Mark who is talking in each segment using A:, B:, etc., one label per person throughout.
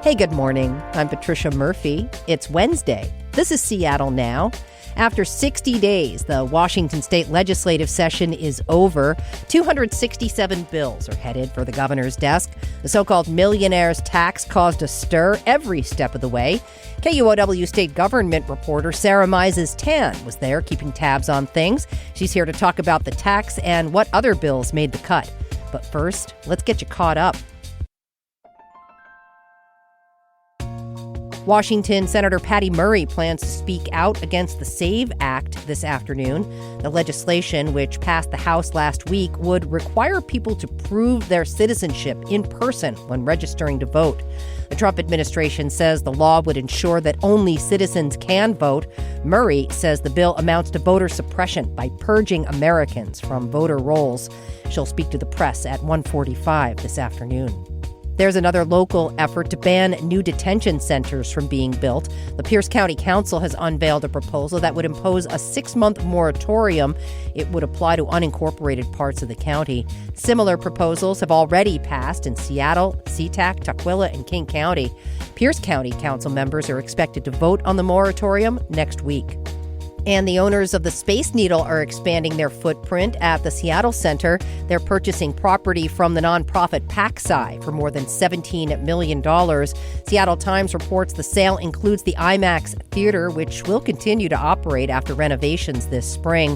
A: Hey, good morning. I'm Patricia Murphy. It's Wednesday. This is Seattle Now. After 60 days, the Washington state legislative session is over. 267 bills are headed for the governor's desk. The so-called millionaire's tax caused a stir every step of the way. KUOW state government reporter Sarah Mizes-Tan was there keeping tabs on things. She's here to talk about the tax and what other bills made the cut. But first, let's get you caught up. Washington Senator Patty Murray plans to speak out against the SAVE Act this afternoon. The legislation, which passed the House last week, would require people to prove their citizenship in person when registering to vote. The Trump administration says the law would ensure that only citizens can vote. Murray says the bill amounts to voter suppression by purging Americans from voter rolls. She'll speak to the press at 1:45 this afternoon. There's another local effort to ban new detention centers from being built. The Pierce County Council has unveiled a proposal that would impose a 6-month moratorium. It would apply to unincorporated parts of the county. Similar proposals have already passed in Seattle, SeaTac, Tukwila, and King County. Pierce County Council members are expected to vote on the moratorium next week. And the owners of the Space Needle are expanding their footprint at the Seattle Center. They're purchasing property from the nonprofit PacSci for more than $17 million. Seattle Times reports the sale includes the IMAX Theater, which will continue to operate after renovations this spring.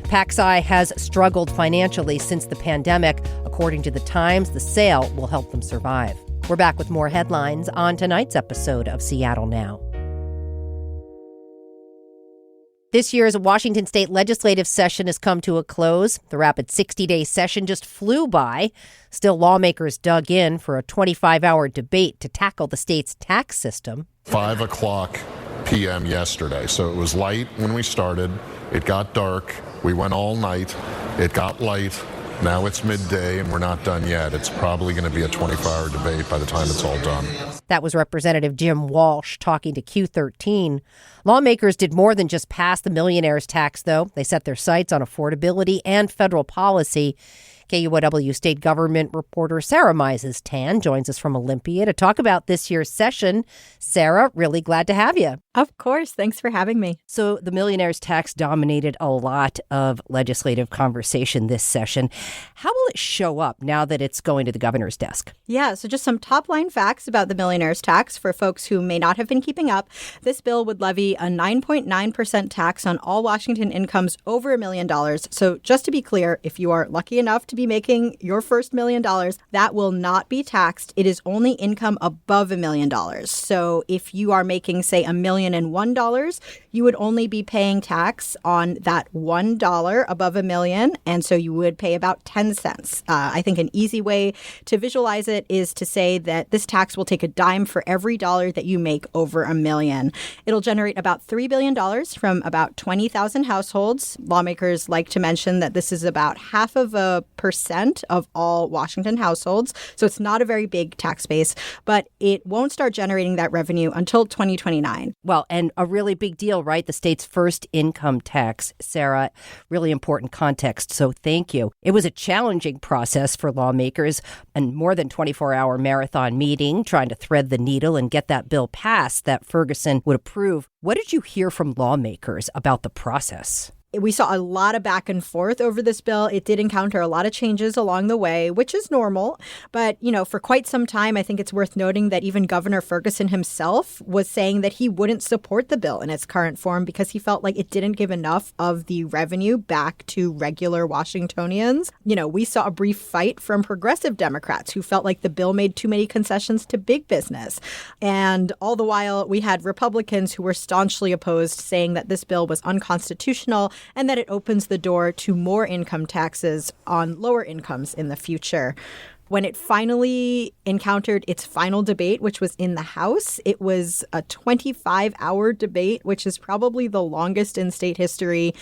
A: PacSci has struggled financially since the pandemic. According to the Times, the sale will help them survive. We're back with more headlines on tonight's episode of Seattle Now. This year's Washington state legislative session has come to a close. The rapid 60-day session just flew by. Still, lawmakers dug in for a 25-hour debate to tackle the state's tax system.
B: 5 o'clock p.m. yesterday, so it was light when we started. It got dark. We went all night. It got light. Now it's midday, and we're not done yet. It's probably going to be a 24-hour debate by the time it's all done.
A: That was Representative Jim Walsh talking to Q13. Lawmakers did more than just pass the millionaire's tax, though. They set their sights on affordability and federal policy. KUOW state government reporter Sarah Mizes-Tan joins us from Olympia to talk about this year's session. Sarah, really glad to have you.
C: Of course. Thanks for having me.
A: So the millionaire's tax dominated a lot of legislative conversation this session. How will it show up now that it's going to the governor's desk?
C: Yeah, so just some top line facts about the millionaire's tax for folks who may not have been keeping up. This bill would levy a 9.9% tax on all Washington incomes over $1 million. So just to be clear, if you are lucky enough to be making your first $1 million, that will not be taxed. It is only income above $1 million. So if you are making, say, $1,001, you would only be paying tax on that $1 above $1 million. And so you would pay about 10 cents. I think an easy way to visualize it is to say that this tax will take a dime for every dollar that you make over $1 million. It'll generate about $3 billion from about 20,000 households. Lawmakers like to mention that this is about 0.5% of all Washington households. So it's not a very big tax base, but it won't start generating that revenue until 2029.
A: Well, and a really big deal, right? The state's first income tax. Sarah, really important context, so thank you. It was a challenging process for lawmakers, a more than 24-hour marathon meeting trying to thread the needle and get that bill passed that Ferguson would approve. What did you hear from lawmakers about the process?
C: We saw a lot of back and forth over this bill. It did encounter a lot of changes along the way, which is normal. But, for quite some time, I think it's worth noting that even Governor Ferguson himself was saying that he wouldn't support the bill in its current form because he felt like it didn't give enough of the revenue back to regular Washingtonians. We saw a brief fight from progressive Democrats who felt like the bill made too many concessions to big business. And all the while, we had Republicans who were staunchly opposed, saying that this bill was unconstitutional and that it opens the door to more income taxes on lower incomes in the future. When it finally encountered its final debate, which was in the House, it was a 25-hour debate, which is probably the longest in state history.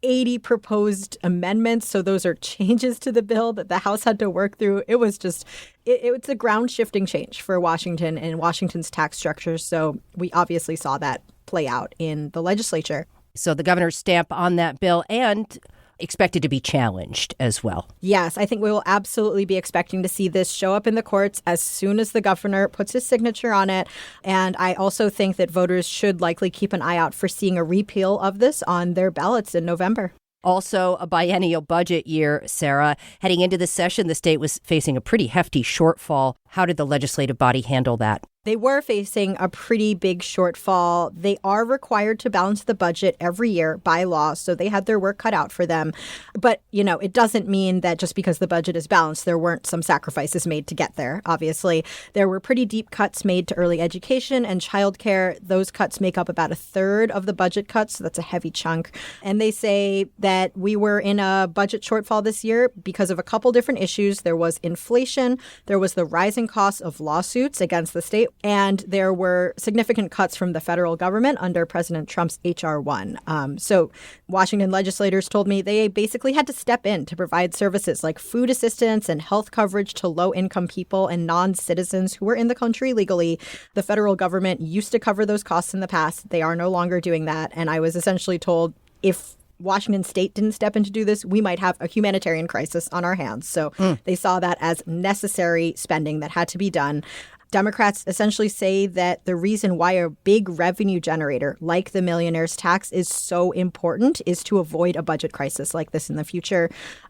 C: 80 proposed amendments. So those are changes to the bill that the House had to work through. It was just, it's a ground-shifting change for Washington and Washington's tax structure. So we obviously saw that play out in the legislature.
A: So the governor's stamp on that bill, and expected to be challenged as well.
C: Yes, I think we will absolutely be expecting to see this show up in the courts as soon as the governor puts his signature on it. And I also think that voters should likely keep an eye out for seeing a repeal of this on their ballots in November.
A: Also, a biennial budget year, Sarah. Heading into this session, the state was facing a pretty hefty shortfall. How did the legislative body handle that?
C: They were facing a pretty big shortfall. They are required to balance the budget every year by law, so they had their work cut out for them. But, it doesn't mean that just because the budget is balanced, there weren't some sacrifices made to get there, obviously. There were pretty deep cuts made to early education and childcare. Those cuts make up about a third of the budget cuts, so that's a heavy chunk. And they say that we were in a budget shortfall this year because of a couple different issues. There was inflation, there was the rising costs of lawsuits against the state, and there were significant cuts from the federal government under President Trump's H.R. 1. So Washington legislators told me they basically had to step in to provide services like food assistance and health coverage to low-income people and non-citizens who were in the country legally. The federal government used to cover those costs in the past. They are no longer doing that. And I was essentially told if Washington state didn't step in to do this, we might have a humanitarian crisis on our hands. So they saw that as necessary spending that had to be done. Democrats essentially say that the reason why a big revenue generator like the millionaire's tax is so important is to avoid a budget crisis like this in the future.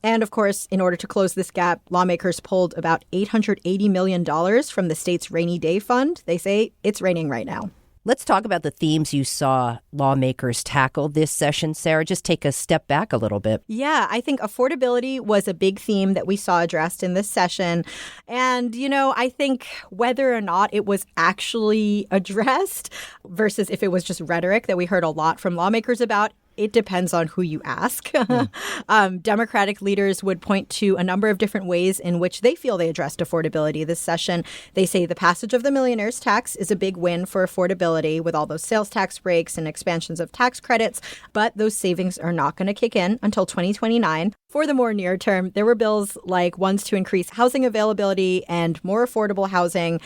C: And of course, in order to close this gap, lawmakers pulled about $880 million from the state's rainy day fund. They say it's raining right now.
A: Let's talk about the themes you saw lawmakers tackle this session, Sarah. Just take a step back a little bit.
C: Yeah, I think affordability was a big theme that we saw addressed in this session. And, I think whether or not it was actually addressed versus if it was just rhetoric that we heard a lot from lawmakers about, it depends on who you ask. Democratic leaders would point to a number of different ways in which they feel they addressed affordability this session. They say the passage of the millionaire's tax is a big win for affordability with all those sales tax breaks and expansions of tax credits, but those savings are not going to kick in until 2029. For the more near term, there were bills like ones to increase housing availability and more affordable housing,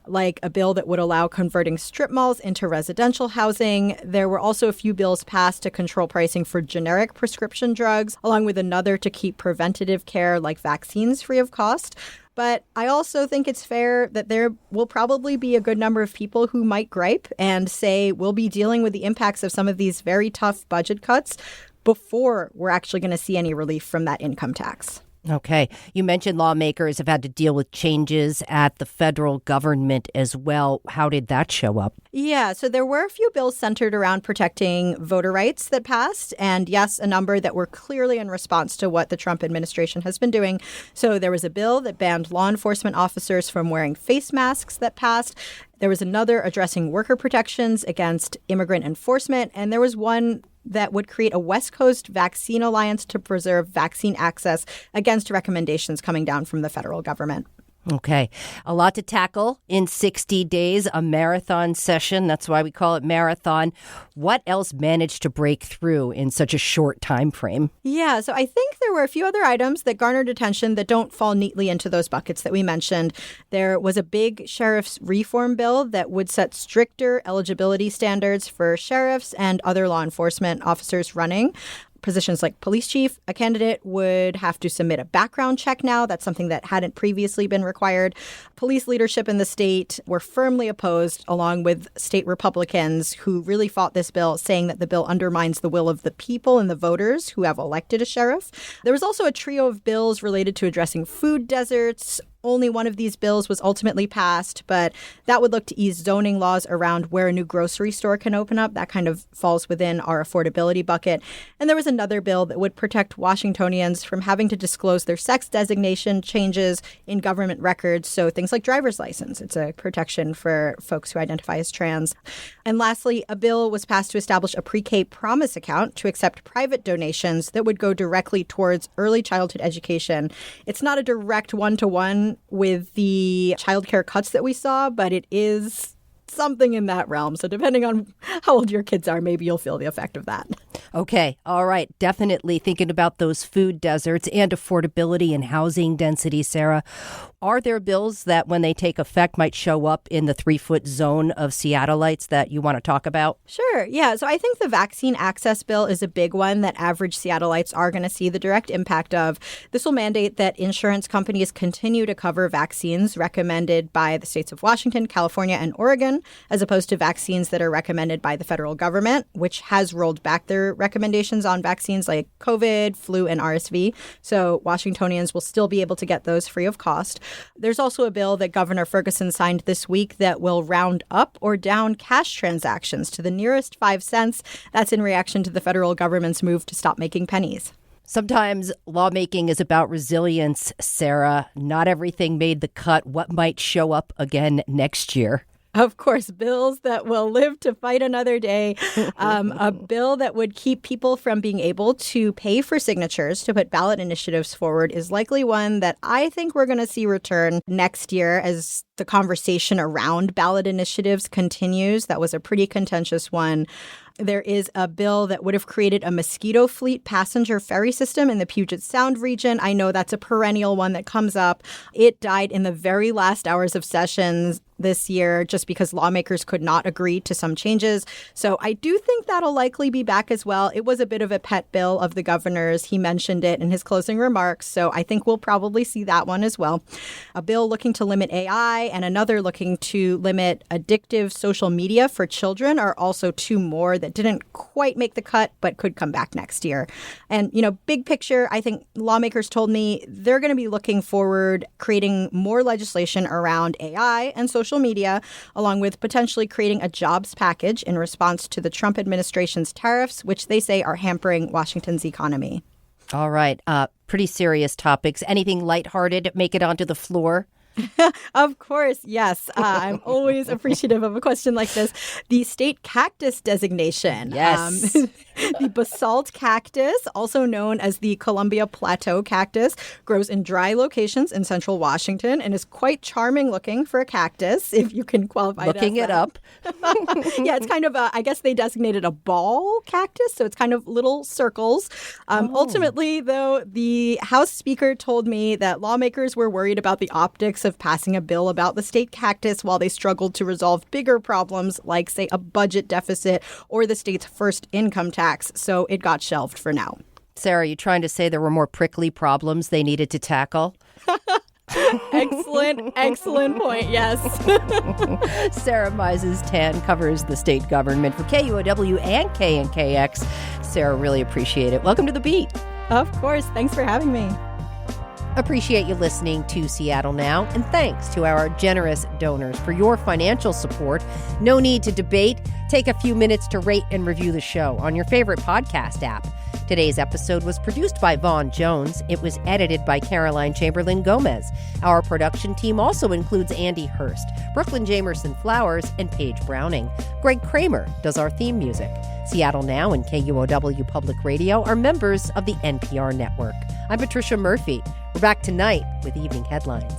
C: like a bill that would allow converting strip malls into residential housing. There were also a few bills passed to control pricing for generic prescription drugs, along with another to keep preventative care like vaccines free of cost. But I also think it's fair that there will probably be a good number of people who might gripe and say we'll be dealing with the impacts of some of these very tough budget cuts before we're actually going to see any relief from that income tax.
A: Okay. You mentioned lawmakers have had to deal with changes at the federal government as well. How did that show up?
C: Yeah, so there were a few bills centered around protecting voter rights that passed. And yes, a number that were clearly in response to what the Trump administration has been doing. So there was a bill that banned law enforcement officers from wearing face masks that passed. There was another addressing worker protections against immigrant enforcement. And there was one that would create a West Coast vaccine alliance to preserve vaccine access against recommendations coming down from the federal government.
A: Okay. A lot to tackle in 60 days, a marathon session. That's why we call it marathon. What else managed to break through in such a short time frame?
C: Yeah, so I think there were a few other items that garnered attention that don't fall neatly into those buckets that we mentioned. There was a big sheriff's reform bill that would set stricter eligibility standards for sheriffs and other law enforcement officers running positions like police chief. A candidate would have to submit a background check now. That's something that hadn't previously been required. Police leadership in the state were firmly opposed, along with state Republicans who really fought this bill, saying that the bill undermines the will of the people and the voters who have elected a sheriff. There was also a trio of bills related to addressing food deserts. Only one of these bills was ultimately passed, but that would look to ease zoning laws around where a new grocery store can open up. That kind of falls within our affordability bucket. And there was another bill that would protect Washingtonians from having to disclose their sex designation changes in government records. So things like driver's license. It's a protection for folks who identify as trans. And lastly, a bill was passed to establish a pre-K promise account to accept private donations that would go directly towards early childhood education. It's not a direct one-to-one with the childcare cuts that we saw, but it is something in that realm. So depending on how old your kids are, maybe you'll feel the effect of that.
A: Okay. All right. Definitely thinking about those food deserts and affordability and housing density, Sarah. Are there bills that, when they take effect, might show up in the 3-foot zone of Seattleites that you want to talk about?
C: Sure. Yeah. So I think the vaccine access bill is a big one that average Seattleites are going to see the direct impact of. This will mandate that insurance companies continue to cover vaccines recommended by the states of Washington, California, and Oregon, as opposed to vaccines that are recommended by the federal government, which has rolled back their recommendations on vaccines like COVID, flu, and RSV. So Washingtonians will still be able to get those free of cost. There's also a bill that Governor Ferguson signed this week that will round up or down cash transactions to the nearest 5 cents. That's in reaction to the federal government's move to stop making pennies.
A: Sometimes lawmaking is about resilience, Sarah. Not everything made the cut. What might show up again next year?
C: Of course, bills that will live to fight another day. A bill that would keep people from being able to pay for signatures to put ballot initiatives forward is likely one that I think we're going to see return next year as the conversation around ballot initiatives continues. That was a pretty contentious one. There is a bill that would have created a mosquito fleet passenger ferry system in the Puget Sound region. I know that's a perennial one that comes up. It died in the very last hours of sessions this year just because lawmakers could not agree to some changes. So I do think that'll likely be back as well. It was a bit of a pet bill of the governor's. He mentioned it in his closing remarks. So I think we'll probably see that one as well. A bill looking to limit AI and another looking to limit addictive social media for children are also two more that didn't quite make the cut, but could come back next year. And, big picture, I think lawmakers told me they're going to be looking forward, creating more legislation around AI and social media, along with potentially creating a jobs package in response to the Trump administration's tariffs, which they say are hampering Washington's economy.
A: All right. Pretty serious topics. Anything lighthearted make it onto the floor?
C: Of course, yes. I'm always appreciative of a question like this. The state cactus designation.
A: Yes.
C: The basalt cactus, also known as the Columbia Plateau cactus, grows in dry locations in central Washington and is quite charming looking for a cactus, if you can qualify it as
A: Looking it up.
C: Yeah, it's kind of I guess they designated a ball cactus, so it's kind of little circles. Ultimately, though, the House Speaker told me that lawmakers were worried about the optics of passing a bill about the state cactus while they struggled to resolve bigger problems like, say, a budget deficit or the state's first income tax. So it got shelved for now.
A: Sarah, are you trying to say there were more prickly problems they needed to tackle?
C: Excellent point, yes.
A: Sarah Mizes-Tan covers the state government for KUOW and KNKX. Sarah, really appreciate it. Welcome to The Beat.
C: Of course. Thanks for having me.
A: Appreciate you listening to Seattle Now, and thanks to our generous donors for your financial support. No need to debate. Take a few minutes to rate and review the show on your favorite podcast app. Today's episode was produced by Vaughn Jones. It was edited by Caroline Chamberlain Gomez. Our production team also includes Andy Hurst, Brooklyn Jamerson Flowers, and Paige Browning. Greg Kramer does our theme music. Seattle Now and KUOW Public Radio are members of the NPR network. I'm Patricia Murphy. We're back tonight with Evening Headlines.